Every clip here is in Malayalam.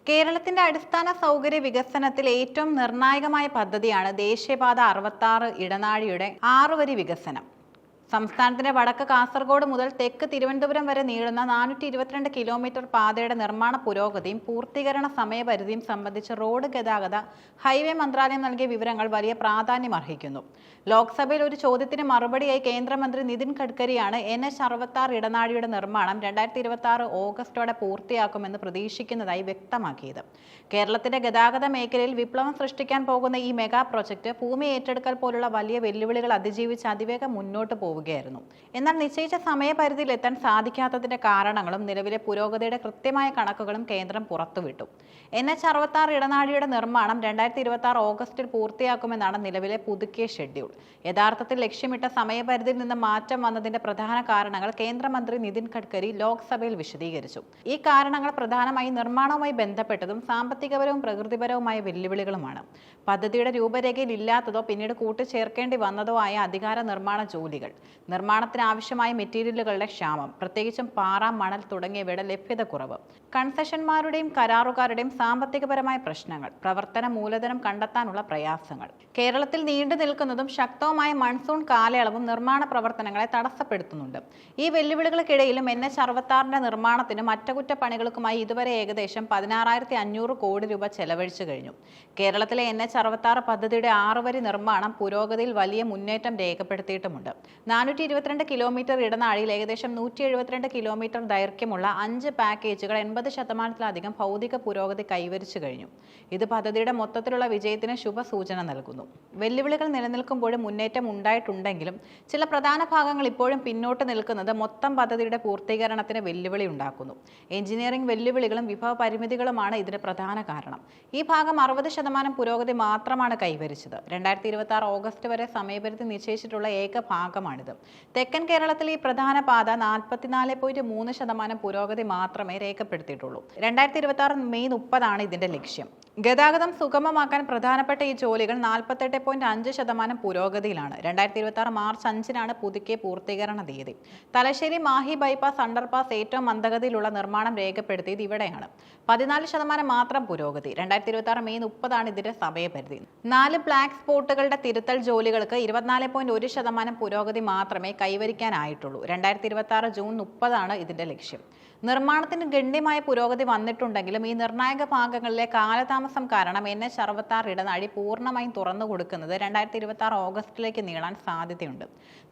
കേരളത്തിന്റെ അടിസ്ഥാന സൗകര്യ വികസനത്തിൽ ഏറ്റവും നിർണായകമായ പദ്ധതിയാണ് ദേശീയപാത 66 ഇടനാഴിയുടെ 6 വരി വികസനം. സംസ്ഥാനത്തിന്റെ വടക്ക് കാസർഗോഡ് മുതൽ തെക്ക് തിരുവനന്തപുരം വരെ നീളുന്ന 422 കിലോമീറ്റർ പാതയുടെ നിർമ്മാണ പുരോഗതിയും പൂർത്തീകരണ സമയപരിധിയും സംബന്ധിച്ച് റോഡ് ഗതാഗത ഹൈവേ മന്ത്രാലയം നൽകിയ വിവരങ്ങൾ വലിയ പ്രാധാന്യമർഹിക്കുന്നു. ലോക്സഭയിൽ ഒരു ചോദ്യത്തിന് മറുപടിയായി കേന്ദ്രമന്ത്രി നിതിൻ ഗഡ്കരിയാണ് NH66 ഇടനാഴിയുടെ നിർമ്മാണം 2026 ഓഗസ്റ്റോടെ പൂർത്തിയാക്കുമെന്ന് പ്രതീക്ഷിക്കുന്നതായി വ്യക്തമാക്കിയത്. കേരളത്തിന്റെ ഗതാഗത മേഖലയിൽ വിപ്ലവം സൃഷ്ടിക്കാൻ പോകുന്ന ഈ മെഗാ പ്രൊജക്ട് ഭൂമി ഏറ്റെടുക്കൽ പോലുള്ള വലിയ വെല്ലുവിളികൾ അതിജീവിച്ച് അതിവേഗം മുന്നോട്ട് പോവുകയായിരുന്നു. എന്നാൽ നിശ്ചയിച്ച സമയപരിധിയിൽ എത്താൻ സാധിക്കാത്തതിന്റെ കാരണങ്ങളും നിലവിലെ പുരോഗതിയുടെ കൃത്യമായ കണക്കുകളും കേന്ദ്രം പുറത്തുവിട്ടു. NH66 ഇടനാഴിയുടെ നിർമ്മാണം 2026 ഓഗസ്റ്റിൽ പൂർത്തിയാക്കുമെന്നാണ് നിലവിലെ പുതുക്കിയ ഷെഡ്യൂൾ. യഥാർത്ഥത്തിൽ ലക്ഷ്യമിട്ട സമയപരിധിയിൽ നിന്ന് മാറ്റം വന്നതിന്റെ പ്രധാന കാരണങ്ങൾ കേന്ദ്രമന്ത്രി നിതിൻ ഗഡ്കരി ലോക്സഭയിൽ വിശദീകരിച്ചു. ഈ കാരണങ്ങൾ പ്രധാനമായി നിർമ്മാണവുമായി ബന്ധപ്പെട്ടതും സാമ്പത്തികപരവും പ്രകൃതിപരവുമായ വെല്ലുവിളികളുമാണ്. പദ്ധതിയുടെ രൂപരേഖയിൽ ഇല്ലാത്തതോ പിന്നീട് കൂട്ടിച്ചേർക്കേണ്ടി വന്നതോ ആയ അധികാര നിർമ്മാണ ജോലികൾ, നിർമ്മാണത്തിന് ആവശ്യമായ മെറ്റീരിയലുകളുടെ ക്ഷാമം, പ്രത്യേകിച്ചും പാറ, മണൽ തുടങ്ങിയവയുടെ ലഭ്യതക്കുറവ്, കൺസെഷന്മാരുടെയും കരാറുകാരുടെയും സാമ്പത്തികപരമായ പ്രശ്നങ്ങൾ, പ്രവർത്തന മൂലധനം കണ്ടെത്താനുള്ള പ്രയാസങ്ങൾ. കേരളത്തിൽ നീണ്ടു നിൽക്കുന്നതും ശക്തവുമായ മൺസൂൺ കാലയളവും നിർമ്മാണ പ്രവർത്തനങ്ങളെ തടസ്സപ്പെടുത്തുന്നുണ്ട്. ഈ വെല്ലുവിളികൾക്കിടയിലും NH66 നിർമ്മാണത്തിനും അറ്റകുറ്റപ്പണികൾക്കുമായി ഇതുവരെ ഏകദേശം 16,500 കോടി രൂപ ചെലവഴിച്ചു കഴിഞ്ഞു. കേരളത്തിലെ NH66 പദ്ധതിയുടെ 6 വരി നിർമ്മാണം പുരോഗതിയിൽ വലിയ മുന്നേറ്റം രേഖപ്പെടുത്തിയിട്ടുമുണ്ട്. 422 കിലോമീറ്റർ ഇടനാഴിയിൽ ഏകദേശം 172 കിലോമീറ്റർ ദൈർഘ്യമുള്ള 5 പാക്കേജുകൾ 80% ഭൗതിക പുരോഗതി കൈവരിച്ചു കഴിഞ്ഞു. ഇത് പദ്ധതിയുടെ മൊത്തത്തിലുള്ള വിജയത്തിന് ശുഭസൂചന നൽകുന്നു. വെല്ലുവിളികൾ നിലനിൽക്കുമ്പോഴും മുന്നേറ്റം ഉണ്ടായിട്ടുണ്ടെങ്കിലും ചില പ്രധാന ഭാഗങ്ങൾ ഇപ്പോഴും പിന്നോട്ട് നിൽക്കുന്നത് മൊത്തം പദ്ധതിയുടെ പൂർത്തീകരണത്തിന് വെല്ലുവിളി ഉണ്ടാക്കുന്നു. എഞ്ചിനീയറിംഗ് വെല്ലുവിളികളും വിഭവ പരിമിതികളുമാണ് ഇതിന് പ്രധാന കാരണം. ഈ ഭാഗം 60% പുരോഗതി മാത്രമാണ് കൈവരിച്ചത്. 2026 ഓഗസ്റ്റ് വരെ സമയപരിധി നിശ്ചയിച്ചിട്ടുള്ള ഏക ഭാഗമാണിത്. തെക്കൻ കേരളത്തിലെ ഈ പ്രധാന പാത 44.3% പുരോഗതി മാത്രമേ രേഖപ്പെടുത്തിയിട്ടുള്ളൂ. 2026 മെയ് 30 ഇതിന്റെ ലക്ഷ്യം. ഗതാഗതം സുഗമമാക്കാൻ പ്രധാനപ്പെട്ട ഈ ജോലികൾ 48.5% പുരോഗതിയിലാണ്. 2026 മാർച്ച് 5 പുതുക്കിയ പൂർത്തീകരണ തീയതി. തലശ്ശേരി മാഹി ബൈപ്പാസ് അണ്ടർപാസ് ഏറ്റവും മന്ദഗതിയിലുള്ള നിർമ്മാണം രേഖപ്പെടുത്തിയത് ഇവിടെയാണ്. 14% മാത്രം പുരോഗതി. 2026 മെയ് 30 ഇതിന്റെ സമയപരിധി. 4 ബ്ലാക്ക് സ്പോട്ടുകളുടെ തിരുത്തൽ ജോലികൾക്ക് 24.1% പുരോഗതി മാത്രമേ കൈവരിക്കാനായിട്ടുള്ളൂ. 2026 ജൂൺ 30 ഇതിന്റെ ലക്ഷ്യം. നിർമ്മാണത്തിന് ഗണ്യമായ പുരോഗതി വന്നിട്ടുണ്ടെങ്കിലും ഈ നിർണായക ഭാഗങ്ങളിലെ കാലതാമസം കാരണം NH66 ഇടനാഴി പൂർണ്ണമായും തുറന്നു കൊടുക്കുന്നത് 2026 ഓഗസ്റ്റിലേക്ക് നീളാൻ സാധ്യതയുണ്ട്.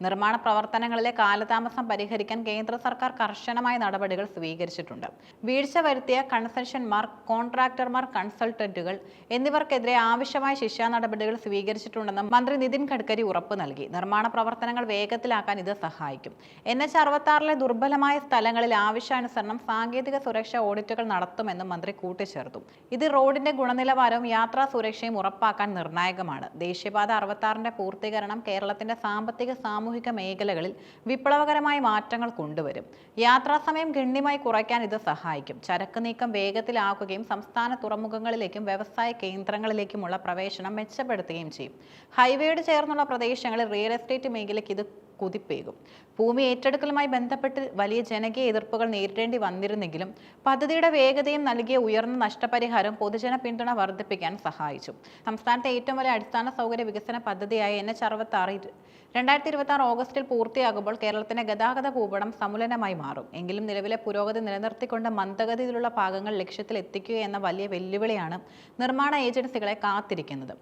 നിർമ്മാണ പ്രവർത്തനങ്ങളിലെ കാലതാമസം പരിഹരിക്കാൻ കേന്ദ്ര സർക്കാർ കർശനമായ നടപടികൾ സ്വീകരിച്ചിട്ടുണ്ട്. വീഴ്ച വരുത്തിയ കൺസെഷന്മാർ, കോൺട്രാക്ടർമാർ, കൺസൾട്ടന്റുകൾ എന്നിവർക്കെതിരെ ആവശ്യമായ ശിക്ഷാ നടപടികൾ സ്വീകരിച്ചിട്ടുണ്ടെന്ന് മന്ത്രി നിതിൻ ഗഡ്കരി ഉറപ്പു നൽകി. നിർമ്മാണ പ്രവർത്തനങ്ങൾ വേഗത്തിലാക്കാൻ ഇത് സഹായിക്കും. NH66 ദുർബലമായ സ്ഥലങ്ങളിൽ ആവശ്യാനുസരണം സാങ്കേതിക സുരക്ഷാ ഓഡിറ്റുകൾ നടത്തുമെന്നും മന്ത്രി കൂട്ടിച്ചേർത്തു. ഇത് റോഡിന്റെ ഗുണനിലവാരവും യാത്രാ സുരക്ഷയും ഉറപ്പാക്കാൻ നിർണായകമാണ്. ദേശീയപാത 66 പൂർത്തീകരണം കേരളത്തിന്റെ സാമ്പത്തിക സാമൂഹിക മേഖലകളിൽ വിപ്ലവകരമായ മാറ്റങ്ങൾ കൊണ്ടുവരും. യാത്രാസമയം ഗണ്യമായി കുറയ്ക്കാൻ ഇത് സഹായിക്കും. ചരക്ക് നീക്കം വേഗത്തിലാക്കുകയും സംസ്ഥാന തുറമുഖങ്ങളിലേക്കും വ്യവസായ കേന്ദ്രങ്ങളിലേക്കുമുള്ള പ്രവേശനം മെച്ചപ്പെടുത്തുകയും ചെയ്യും. ഹൈവേയോട് ചേർന്നുള്ള പ്രദേശങ്ങളിൽ റിയൽ എസ്റ്റേറ്റ് മേഖലയ്ക്ക് ഇത് കുതിപ്പേകും. ഭൂമി ഏറ്റെടുക്കലുമായി ബന്ധപ്പെട്ട് വലിയ ജനകീയ എതിർപ്പുകൾ നേരിടേണ്ടി വന്നിരുന്നെങ്കിലും പദ്ധതിയുടെ വേഗതയും നൽകിയ ഉയർന്ന നഷ്ടപരിഹാരം പൊതുജന പിന്തുണ വർദ്ധിപ്പിക്കാൻ സഹായിച്ചു. സംസ്ഥാനത്തെ ഏറ്റവും വലിയ അടിസ്ഥാന സൗകര്യ വികസന പദ്ധതിയായ NH66 2026 ഓഗസ്റ്റിൽ പൂർത്തിയാകുമ്പോൾ കേരളത്തിന്റെ ഗതാഗത ഭൂപടം സമൂലമായി മാറും. എങ്കിലും നിലവിലെ പുരോഗതി നിലനിർത്തിക്കൊണ്ട് മന്ദഗതിയിലുള്ള ഭാഗങ്ങൾ ലക്ഷ്യത്തിൽ എത്തിക്കുക എന്ന വലിയ വെല്ലുവിളിയാണ് നിർമ്മാണ ഏജൻസികളെ കാത്തിരിക്കുന്നത്.